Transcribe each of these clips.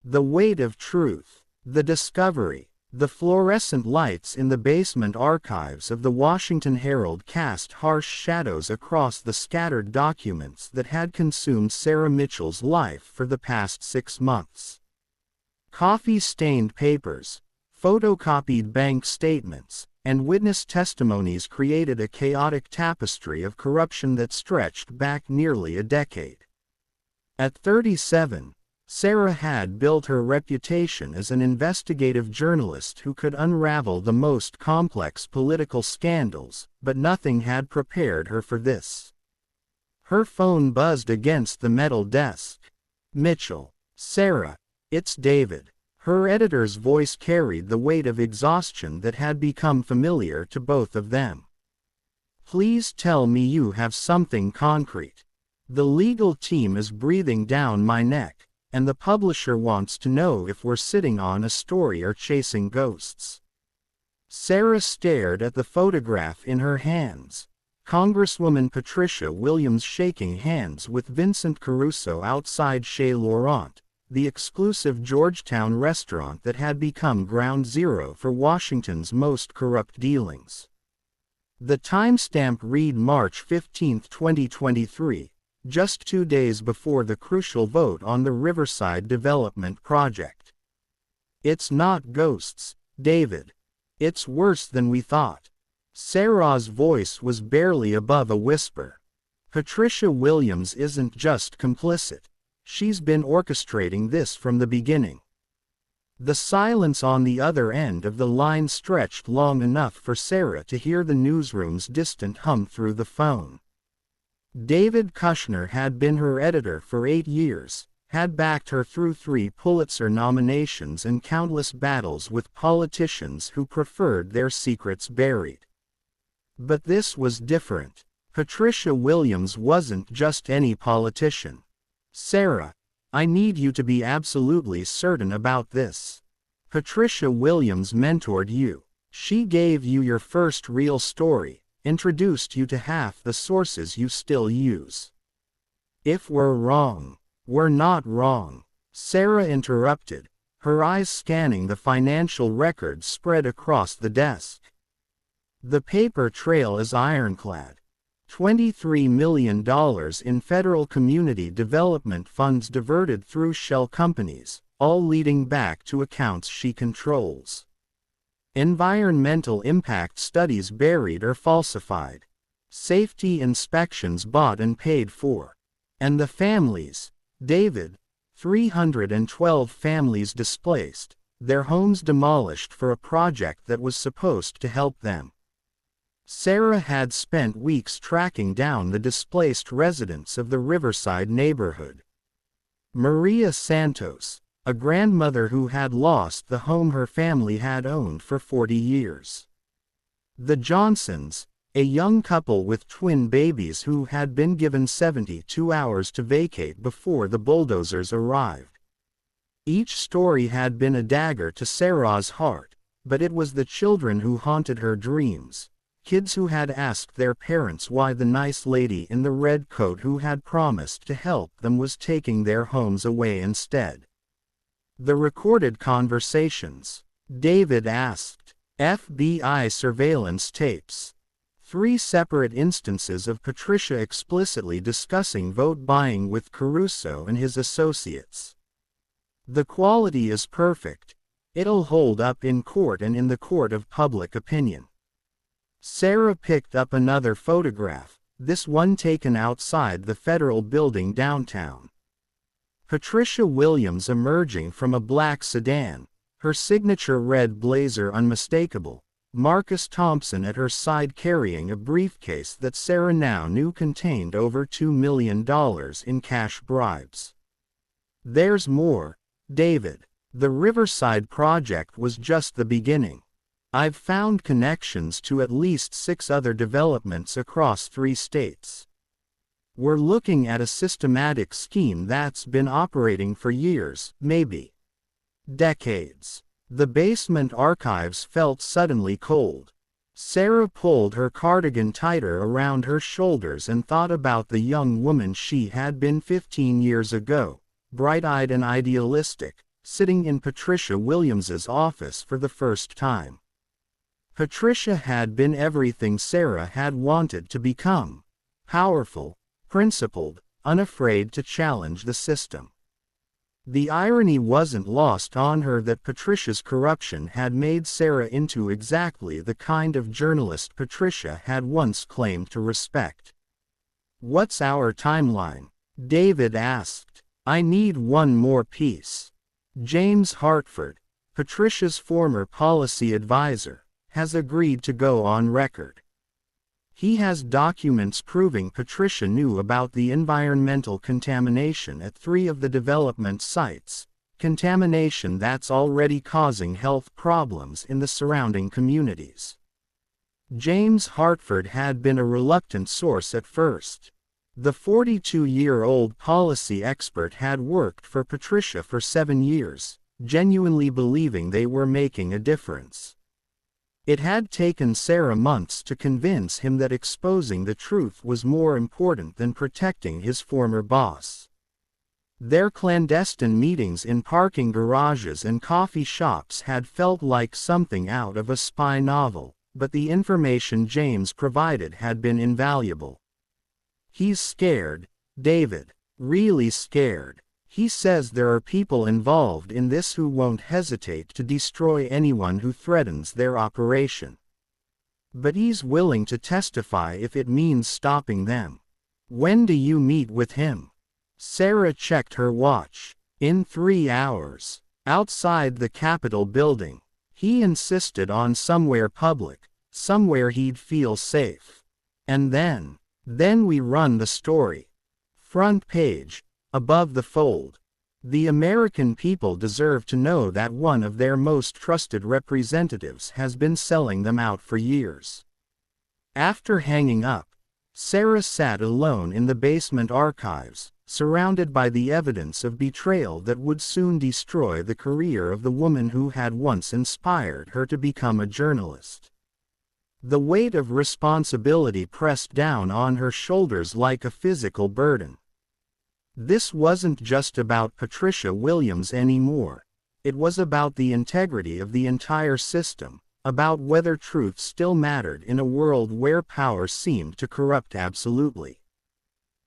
The weight of truth. The discovery. The fluorescent lights in the basement archives of the Washington Herald cast harsh shadows across the scattered documents that had consumed Sarah Mitchell's life for the past 6 months. Coffee-stained papers, photocopied bank statements, and witness testimonies created a chaotic tapestry of corruption that stretched back nearly a decade. At 37, Sarah had built her reputation as an investigative journalist who could unravel the most complex political scandals, but nothing had prepared her for this. Her phone buzzed against the metal desk. "Mitchell." "Sarah, it's David." Her editor's voice carried the weight of exhaustion that had become familiar to both of them. "Please tell me you have something concrete. The legal team is breathing down my neck, and the publisher wants to know if we're sitting on a story or chasing ghosts." Sarah stared at the photograph in her hands. Congresswoman Patricia Williams shaking hands with Vincent Caruso outside Chez Laurent, the exclusive Georgetown restaurant that had become ground zero for Washington's most corrupt dealings. The timestamp read March 15, 2023, just 2 days before the crucial vote on the Riverside Development Project. "It's not ghosts, David. It's worse than we thought." Sarah's voice was barely above a whisper. "Patricia Williams isn't just complicit. She's been orchestrating this from the beginning." The silence on the other end of the line stretched long enough for Sarah to hear the newsroom's distant hum through the phone. David Kushner had been her editor for 8 years, had backed her through 3 Pulitzer nominations and countless battles with politicians who preferred their secrets buried. But this was different. Patricia Williams wasn't just any politician. "Sarah, I need you to be absolutely certain about this. Patricia Williams mentored you. She gave you your first real story, introduced you to half the sources you still use. If we're wrong, we're not wrong." Sarah interrupted, her eyes scanning the financial records spread across the desk. "The paper trail is ironclad. $23 million in federal community development funds diverted through shell companies, all leading back to accounts she controls. Environmental impact studies buried or falsified. Safety inspections bought and paid for. And the families, David, 312 families displaced, their homes demolished for a project that was supposed to help them." Sarah had spent weeks tracking down the displaced residents of the Riverside neighborhood. Maria Santos, a grandmother who had lost the home her family had owned for 40 years. The Johnsons, a young couple with twin babies who had been given 72 hours to vacate before the bulldozers arrived. Each story had been a dagger to Sarah's heart, but it was the children who haunted her dreams. Kids who had asked their parents why the nice lady in the red coat who had promised to help them was taking their homes away instead. The recorded conversations. David asked. FBI surveillance tapes. 3 separate instances of Patricia explicitly discussing vote buying with Caruso and his associates. "The quality is perfect. It'll hold up in court and in the court of public opinion." Sarah picked up another photograph, this one taken outside the federal building downtown. Patricia Williams emerging from a black sedan, her signature red blazer unmistakable, Marcus Thompson at her side carrying a briefcase that Sarah now knew contained over $2 million in cash bribes. "There's more, David. The Riverside project was just the beginning. I've found connections to at least 6 other developments across 3 states. We're looking at a systematic scheme that's been operating for years, maybe decades." The basement archives felt suddenly cold. Sarah pulled her cardigan tighter around her shoulders and thought about the young woman she had been 15 years ago, bright-eyed and idealistic, sitting in Patricia Williams's office for the first time. Patricia had been everything Sarah had wanted to become: powerful, principled, unafraid to challenge the system. The irony wasn't lost on her that Patricia's corruption had made Sarah into exactly the kind of journalist Patricia had once claimed to respect. "What's our timeline?" David asked. "I need one more piece. James Hartford, Patricia's former policy advisor, has agreed to go on record. He has documents proving Patricia knew about the environmental contamination at 3 of the development sites, contamination that's already causing health problems in the surrounding communities." James Hartford had been a reluctant source at first. The 42-year-old policy expert had worked for Patricia for 7 years, genuinely believing they were making a difference. It had taken Sarah months to convince him that exposing the truth was more important than protecting his former boss. Their clandestine meetings in parking garages and coffee shops had felt like something out of a spy novel, but the information James provided had been invaluable. "He's scared, David, really scared. He says there are people involved in this who won't hesitate to destroy anyone who threatens their operation. But he's willing to testify if it means stopping them." "When do you meet with him?" Sarah checked her watch. "In 3 hours. Outside the Capitol building. He insisted on somewhere public, somewhere he'd feel safe. And then we run the story. Front page, above the fold. The American people deserve to know that one of their most trusted representatives has been selling them out for years." After hanging up, Sarah sat alone in the basement archives, surrounded by the evidence of betrayal that would soon destroy the career of the woman who had once inspired her to become a journalist. The weight of responsibility pressed down on her shoulders like a physical burden. This wasn't just about Patricia Williams anymore. It was about the integrity of the entire system, about whether truth still mattered in a world where power seemed to corrupt absolutely.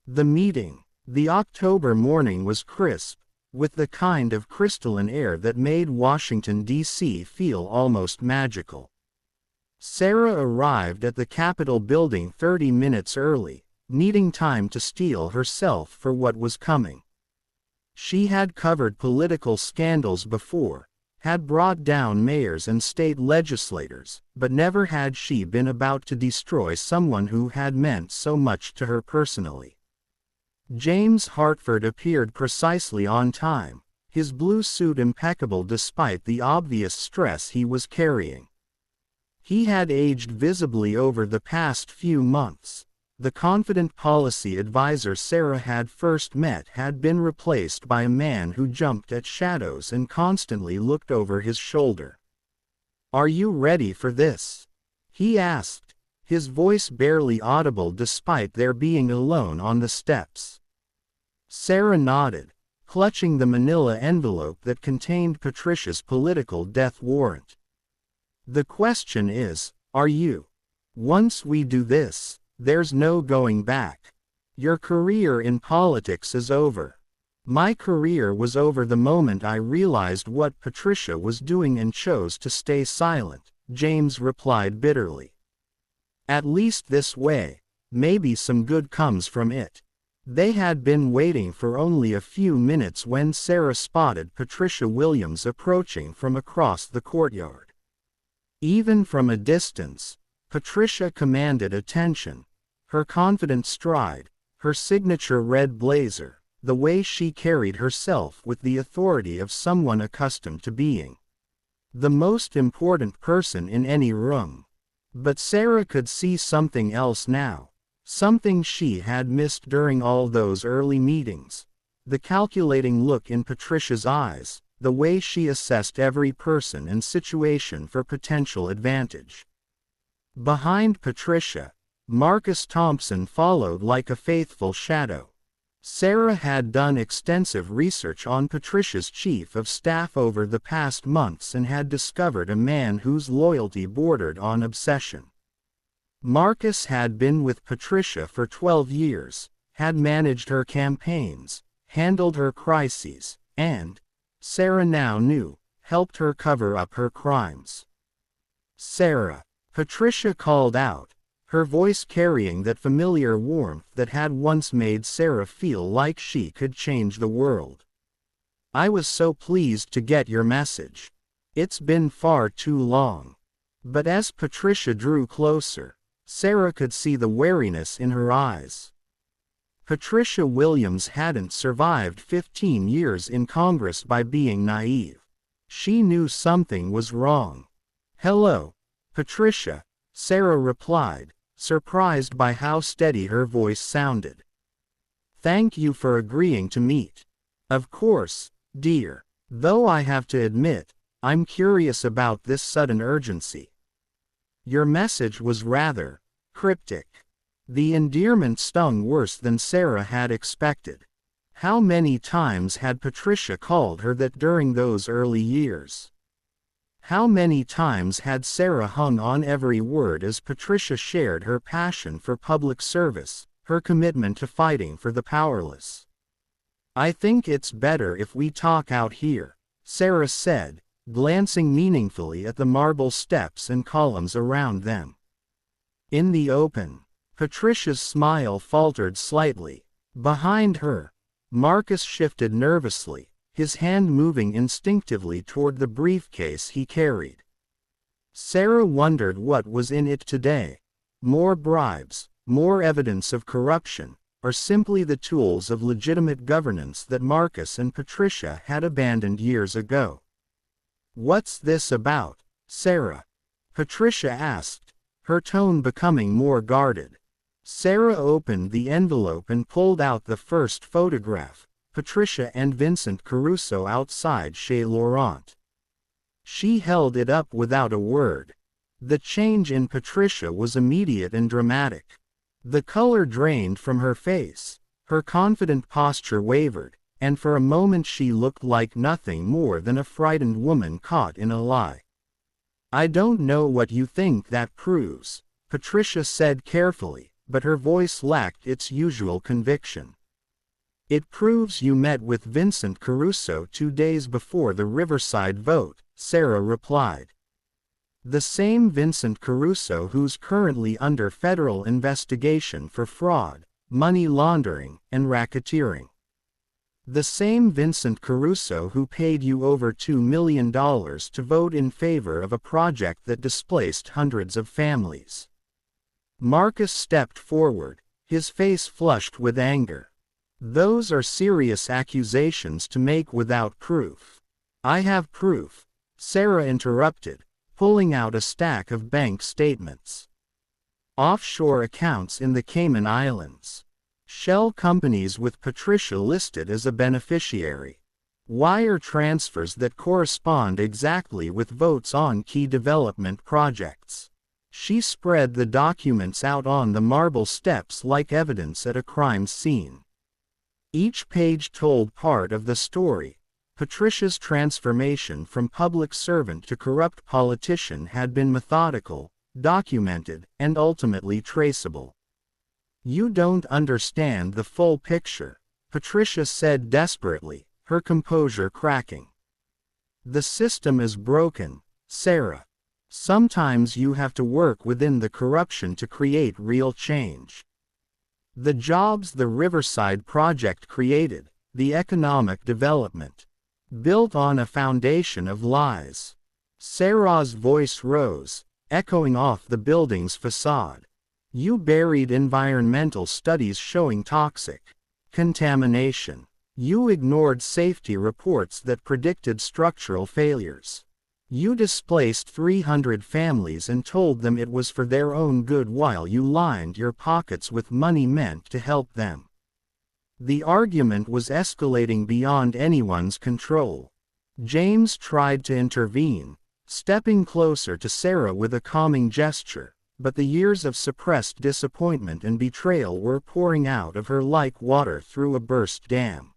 The meeting, the October morning, was crisp, with the kind of crystalline air that made Washington, D.C. feel almost magical. Sarah arrived at the Capitol building 30 minutes early, needing time to steel herself for what was coming. She had covered political scandals before, had brought down mayors and state legislators, but never had she been about to destroy someone who had meant so much to her personally. James Hartford appeared precisely on time, his blue suit impeccable despite the obvious stress he was carrying. He had aged visibly over the past few months. The confident policy advisor Sarah had first met had been replaced by a man who jumped at shadows and constantly looked over his shoulder. "Are you ready for this?" he asked, his voice barely audible despite their being alone on the steps. Sarah nodded, clutching the manila envelope that contained Patricia's political death warrant. "The question is, are you? Once we do this, there's no going back. Your career in politics is over. My career was over the moment I realized what Patricia was doing and chose to stay silent," James replied bitterly. "At least this way, maybe some good comes from it." They had been waiting for only a few minutes when Sarah spotted Patricia Williams approaching from across the courtyard. Even from a distance, Patricia commanded attention. Her confident stride, her signature red blazer, the way she carried herself with the authority of someone accustomed to being the most important person in any room. But Sarah could see something else now, something she had missed during all those early meetings. The calculating look in Patricia's eyes, the way she assessed every person and situation for potential advantage. Behind Patricia, Marcus Thompson followed like a faithful shadow. Sarah had done extensive research on Patricia's chief of staff over the past months and had discovered a man whose loyalty bordered on obsession. Marcus had been with Patricia for 12 years, had managed her campaigns, handled her crises, and, Sarah now knew, helped her cover up her crimes. "Sarah," Patricia called out, her voice carrying that familiar warmth that had once made Sarah feel like she could change the world. "I was so pleased to get your message. It's been far too long." But as Patricia drew closer, Sarah could see the wariness in her eyes. Patricia Williams hadn't survived 15 years in Congress by being naive. She knew something was wrong. "Hello, Patricia," Sarah replied, surprised by how steady her voice sounded. "Thank you for agreeing to meet." "Of course, dear. Though I have to admit, I'm curious about this sudden urgency." "Your message was rather cryptic." The endearment stung worse than Sarah had expected. How many times had Patricia called her that during those early years? How many times had Sarah hung on every word as Patricia shared her passion for public service, her commitment to fighting for the powerless? "I think it's better if we talk out here," Sarah said, glancing meaningfully at the marble steps and columns around them. "In the open." Patricia's smile faltered slightly. Behind her, Marcus shifted nervously, his hand moving instinctively toward the briefcase he carried. Sarah wondered what was in it today. More bribes, more evidence of corruption, or simply the tools of legitimate governance that Marcus and Patricia had abandoned years ago. "What's this about, Sarah?" Patricia asked, her tone becoming more guarded. Sarah opened the envelope and pulled out the first photograph, Patricia and Vincent Caruso outside Chez Laurent. She held it up without a word. The change in Patricia was immediate and dramatic. The color drained from her face, her confident posture wavered, and for a moment she looked like nothing more than a frightened woman caught in a lie. "I don't know what you think that proves," Patricia said carefully, but her voice lacked its usual conviction. "It proves you met with Vincent Caruso 2 days before the Riverside vote," Sarah replied. "The same Vincent Caruso who's currently under federal investigation for fraud, money laundering, and racketeering. The same Vincent Caruso who paid you over $2 million to vote in favor of a project that displaced hundreds of families." Marcus stepped forward, his face flushed with anger. "Those are serious accusations to make without proof." "I have proof," Sarah interrupted, pulling out a stack of bank statements. "Offshore accounts in the Cayman Islands. Shell companies with Patricia listed as a beneficiary. Wire transfers that correspond exactly with votes on key development projects." She spread the documents out on the marble steps like evidence at a crime scene. Each page told part of the story. Patricia's transformation from public servant to corrupt politician had been methodical, documented, and ultimately traceable. "You don't understand the full picture," Patricia said desperately, her composure cracking. "The system is broken, Sarah. Sometimes you have to work within the corruption to create real change. The jobs the Riverside Project created, the economic development, built on a foundation of lies." Sarah's voice rose, echoing off the building's facade. "You buried environmental studies showing toxic contamination. You ignored safety reports that predicted structural failures. You displaced 300 families and told them it was for their own good while you lined your pockets with money meant to help them." The argument was escalating beyond anyone's control. James tried to intervene, stepping closer to Sarah with a calming gesture, but the years of suppressed disappointment and betrayal were pouring out of her like water through a burst dam.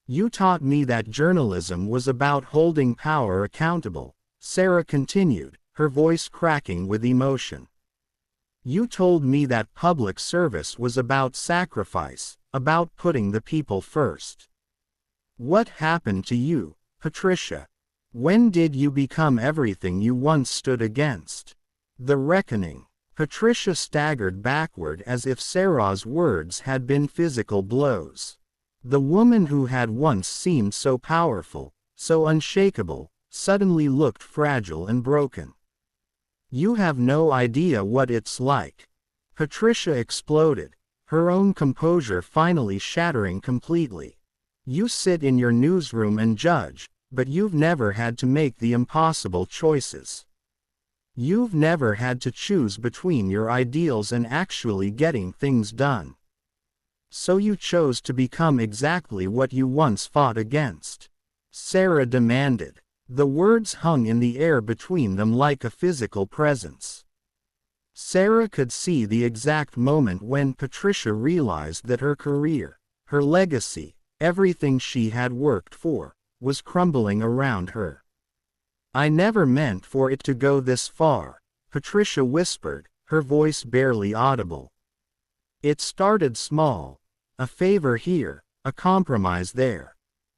You taught me that journalism was about holding power accountable, Sarah continued, her voice cracking with emotion. You told me that public service was about sacrifice, about putting the people first. What happened to you, Patricia? When did you become everything you once stood against? The reckoning. Patricia staggered backward as if Sarah's words had been physical blows. The woman who had once seemed so powerful, so unshakable, suddenly looked fragile and broken. You have no idea what it's like. Patricia exploded, her own composure finally shattering completely. You sit in your newsroom and judge, but you've never had to make the impossible choices. You've never had to choose between your ideals and actually getting things done. So you chose to become exactly what you once fought against. Sarah demanded. The words hung in the air between them like a physical presence. Sarah could see the exact moment when Patricia realized that her career, her legacy, everything she had worked for, was crumbling around her. I never meant for it to go this far, Patricia whispered, her voice barely audible. It started small. A favor here, a compromise there.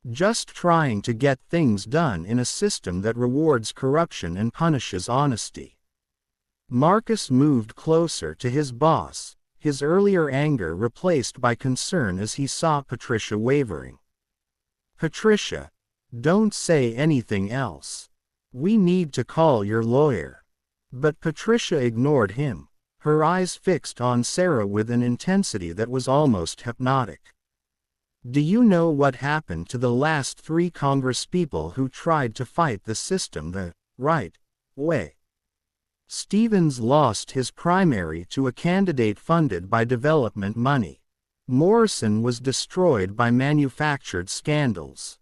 Just trying to get things done in a system that rewards corruption and punishes honesty. Marcus moved closer to his boss, his earlier anger replaced by concern as he saw Patricia wavering. Patricia, don't say anything else. We need to call your lawyer. But Patricia ignored him, her eyes fixed on Sarah with an intensity that was almost hypnotic. Do you know what happened to the last 3 congresspeople who tried to fight the system the right way? Stevens lost his primary to a candidate funded by development money. Morrison was destroyed by manufactured scandals.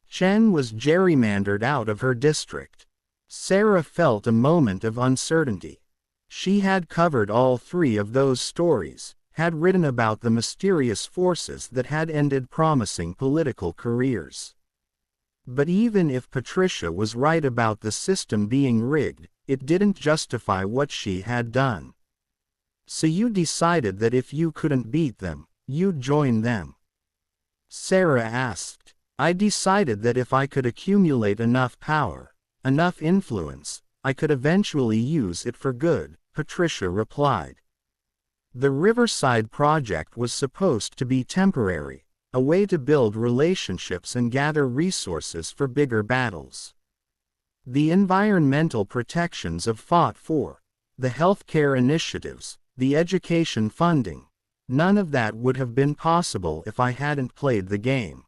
Chen was gerrymandered out of her district. Sarah felt a moment of uncertainty. She had covered all 3 of those stories, had written about the mysterious forces that had ended promising political careers. But even if Patricia was right about the system being rigged, it didn't justify what she had done. So you decided that if you couldn't beat them, you'd join them? Sarah asked. I decided that if I could accumulate enough power, enough influence, I could eventually use it for good, Patricia replied. The Riverside Project was supposed to be temporary, a way to build relationships and gather resources for bigger battles. The environmental protections I've fought for, the healthcare initiatives, the education funding, none of that would have been possible if I hadn't played the game.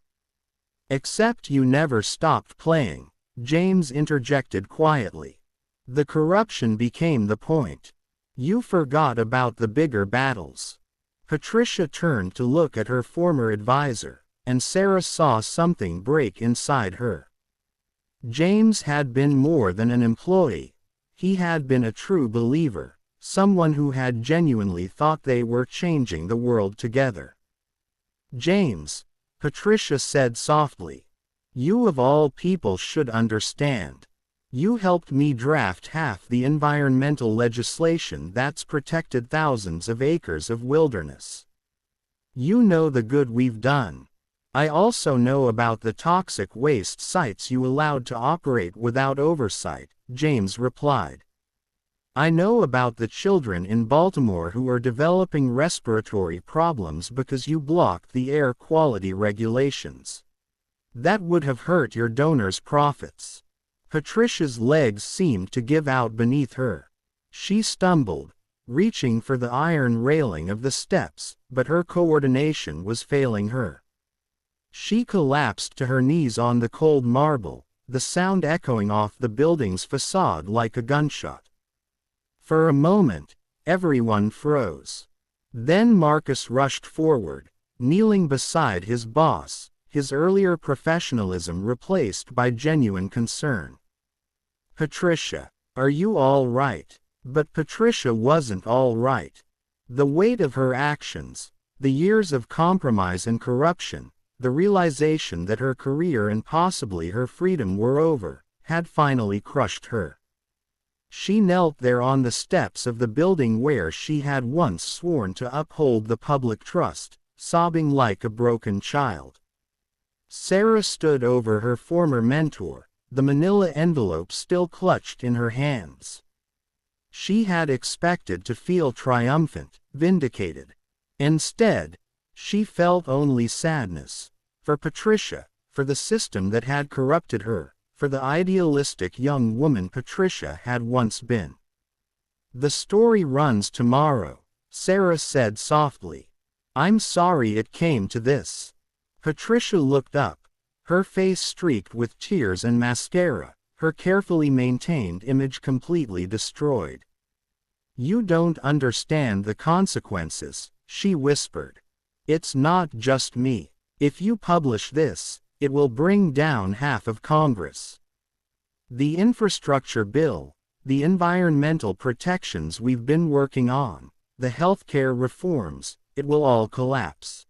Except you never stopped playing, James interjected quietly. The corruption became the point. You forgot about the bigger battles. Patricia turned to look at her former advisor, and Sarah saw something break inside her. James had been more than an employee. He had been a true believer, someone who had genuinely thought they were changing the world together. James, Patricia said softly, you of all people should understand. You helped me draft half the environmental legislation that's protected thousands of acres of wilderness. You know the good we've done. I also know about the toxic waste sites you allowed to operate without oversight, James replied. I know about the children in Baltimore who are developing respiratory problems because you blocked the air quality regulations. That would have hurt your donors' profits. Patricia's legs seemed to give out beneath her. She stumbled, reaching for the iron railing of the steps, but her coordination was failing her. She collapsed to her knees on the cold marble, the sound echoing off the building's facade like a gunshot. For a moment, everyone froze. Then Marcus rushed forward, kneeling beside his boss, his earlier professionalism replaced by genuine concern. Patricia, are you all right? But Patricia wasn't all right. The weight of her actions, the years of compromise and corruption, the realization that her career and possibly her freedom were over, had finally crushed her. She knelt there on the steps of the building where she had once sworn to uphold the public trust, sobbing like a broken child. Sarah stood over her former mentor, the manila envelope still clutched in her hands. She had expected to feel triumphant, vindicated. Instead, she felt only sadness. For Patricia, for the system that had corrupted her, for the idealistic young woman Patricia had once been. "The story runs tomorrow," Sarah said softly. "I'm sorry it came to this." Patricia looked up, her face streaked with tears and mascara, her carefully maintained image completely destroyed. "You don't understand the consequences," she whispered. "It's not just me. If you publish this, it will bring down half of Congress. The infrastructure bill, the environmental protections we've been working on, the healthcare reforms, it will all collapse."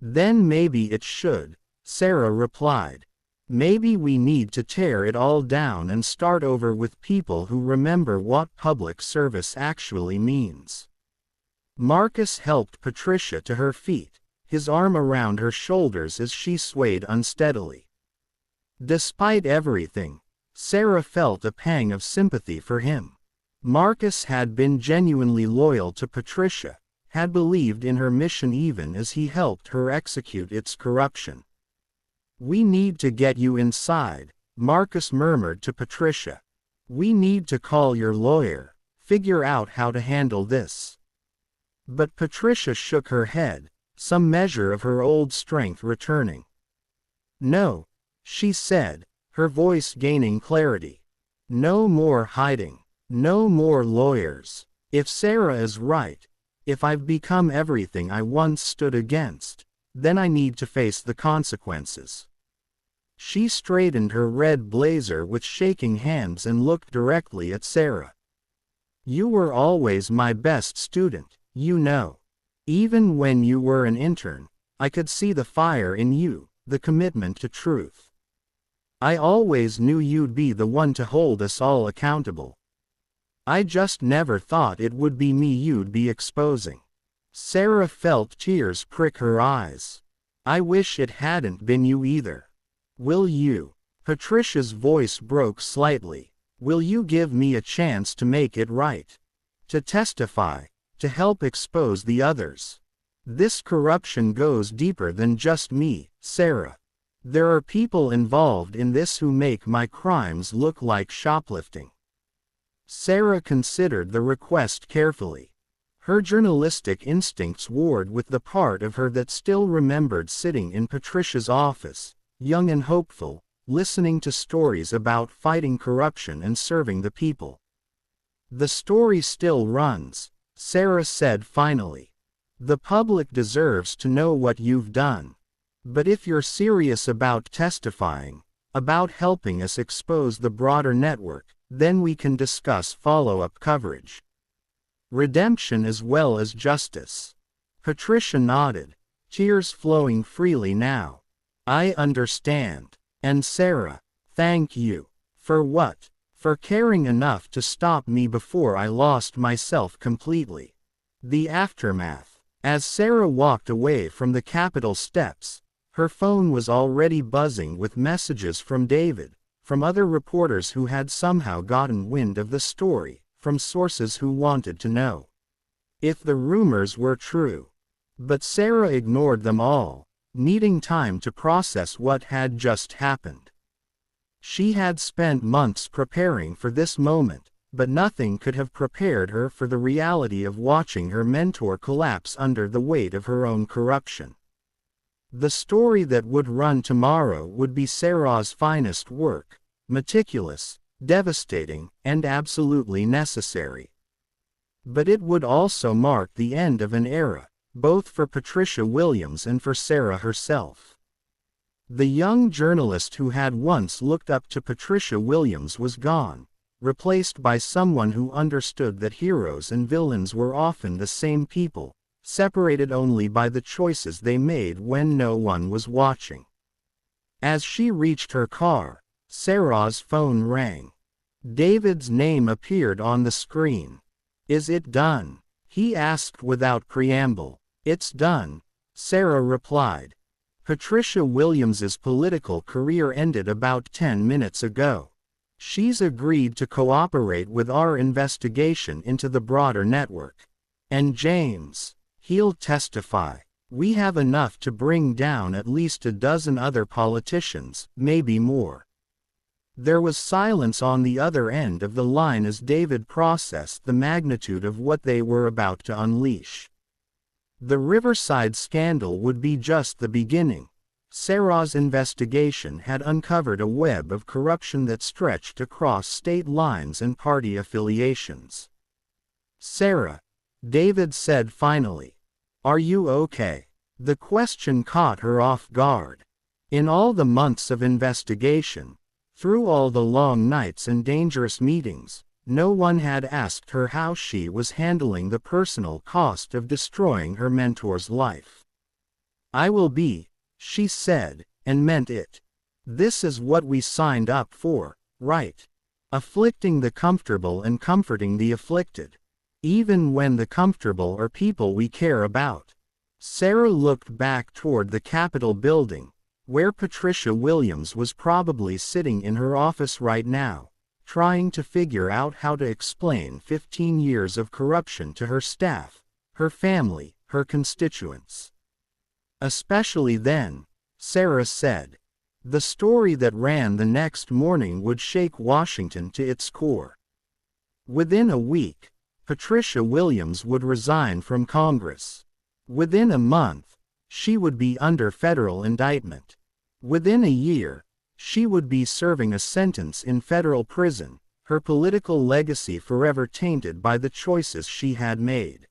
"Then maybe it should," Sarah replied. "Maybe we need to tear it all down and start over with people who remember what public service actually means." Marcus helped Patricia to her feet, his arm around her shoulders as she swayed unsteadily. Despite everything, Sarah felt a pang of sympathy for him. Marcus had been genuinely loyal to Patricia, had believed in her mission even as he helped her execute its corruption. "We need to get you inside," Marcus murmured to Patricia. "We need to call your lawyer, figure out how to handle this." But Patricia shook her head, some measure of her old strength returning. "No," she said, her voice gaining clarity. "No more hiding. No more lawyers. If Sarah is right, if I've become everything I once stood against, then I need to face the consequences." She straightened her red blazer with shaking hands and looked directly at Sarah. "You were always my best student, you know. Even when you were an intern, I could see the fire in you, the commitment to truth. I always knew you'd be the one to hold us all accountable. I just never thought it would be me you'd be exposing." Sarah felt tears prick her eyes. "I wish it hadn't been you either. Will you?" Patricia's voice broke slightly. "Will you give me a chance to make it right? To testify, to help expose the others? This corruption goes deeper than just me, Sarah. There are people involved in this who make my crimes look like shoplifting." Sarah considered the request carefully. Her journalistic instincts warred with the part of her that still remembered sitting in Patricia's office, young and hopeful, listening to stories about fighting corruption and serving the people. "The story still runs," Sarah said finally. "The public deserves to know what you've done. But if you're serious about testifying, about helping us expose the broader network, then we can discuss follow-up coverage. Redemption as well as justice." Patricia nodded, tears flowing freely now. "I understand. And Sarah, thank you. For what? For caring enough to stop me before I lost myself completely." The aftermath. As Sarah walked away from the Capitol steps, her phone was already buzzing with messages from David, from other reporters who had somehow gotten wind of the story, from sources who wanted to know if the rumors were true. But Sarah ignored them all, needing time to process what had just happened. She had spent months preparing for this moment, but nothing could have prepared her for the reality of watching her mentor collapse under the weight of her own corruption. The story that would run tomorrow would be Sarah's finest work, meticulous, devastating, and absolutely necessary. But it would also mark the end of an era, both for Patricia Williams and for Sarah herself. The young journalist who had once looked up to Patricia Williams was gone, replaced by someone who understood that heroes and villains were often the same people, separated only by the choices they made when no one was watching. As she reached her car, Sarah's phone rang. David's name appeared on the screen. "Is it done?" he asked without preamble. "It's done," Sarah replied. "Patricia Williams's political career ended about 10 minutes ago. She's agreed to cooperate with our investigation into the broader network. And James, he'll testify. We have enough to bring down at least a dozen other politicians, maybe more." There was silence on the other end of the line as David processed the magnitude of what they were about to unleash. The Riverside scandal would be just the beginning. Sarah's investigation had uncovered a web of corruption that stretched across state lines and party affiliations. "Sarah," David said finally, "are you okay?" The question caught her off guard. In all the months of investigation, through all the long nights and dangerous meetings, no one had asked her how she was handling the personal cost of destroying her mentor's life. "I will be," she said, and meant it. "This is what we signed up for, right? Afflicting the comfortable and comforting the afflicted. Even when the comfortable are people we care about." Sarah looked back toward the Capitol building, where Patricia Williams was probably sitting in her office right now, trying to figure out how to explain 15 years of corruption to her staff, her family, her constituents. "Especially then," Sarah said. "The story that ran the next morning would shake Washington to its core. Within a week, Patricia Williams would resign from Congress. Within a month, she would be under federal indictment. Within a year, she would be serving a sentence in federal prison, her political legacy forever tainted by the choices she had made.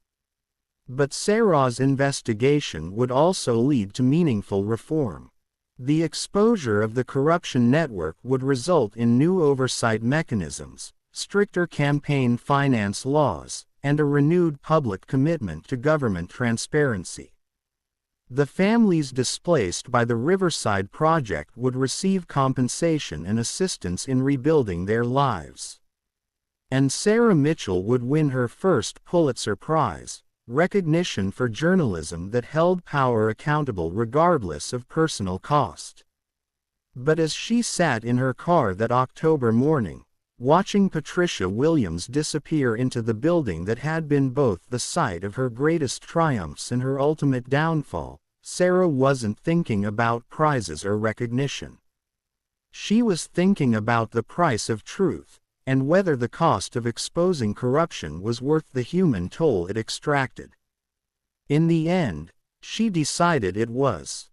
But Sarah's investigation would also lead to meaningful reform. The exposure of the corruption network would result in new oversight mechanisms, stricter campaign finance laws, and a renewed public commitment to government transparency. The families displaced by the Riverside Project would receive compensation and assistance in rebuilding their lives. And Sarah Mitchell would win her first Pulitzer Prize, recognition for journalism that held power accountable regardless of personal cost. But as she sat in her car that October morning, watching Patricia Williams disappear into the building that had been both the site of her greatest triumphs and her ultimate downfall, Sarah wasn't thinking about prizes or recognition. She was thinking about the price of truth, and whether the cost of exposing corruption was worth the human toll it extracted. In the end, she decided it was.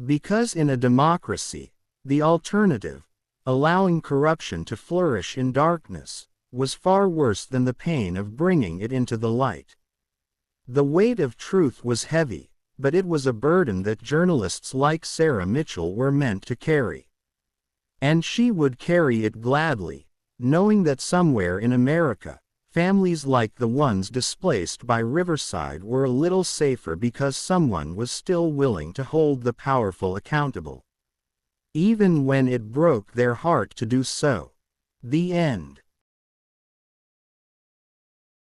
Because in a democracy, the alternative, allowing corruption to flourish in darkness, was far worse than the pain of bringing it into the light. The weight of truth was heavy, but it was a burden that journalists like Sarah Mitchell were meant to carry. And she would carry it gladly, knowing that somewhere in America, families like the ones displaced by Riverside were a little safer because someone was still willing to hold the powerful accountable, even when it broke their heart to do so. The end.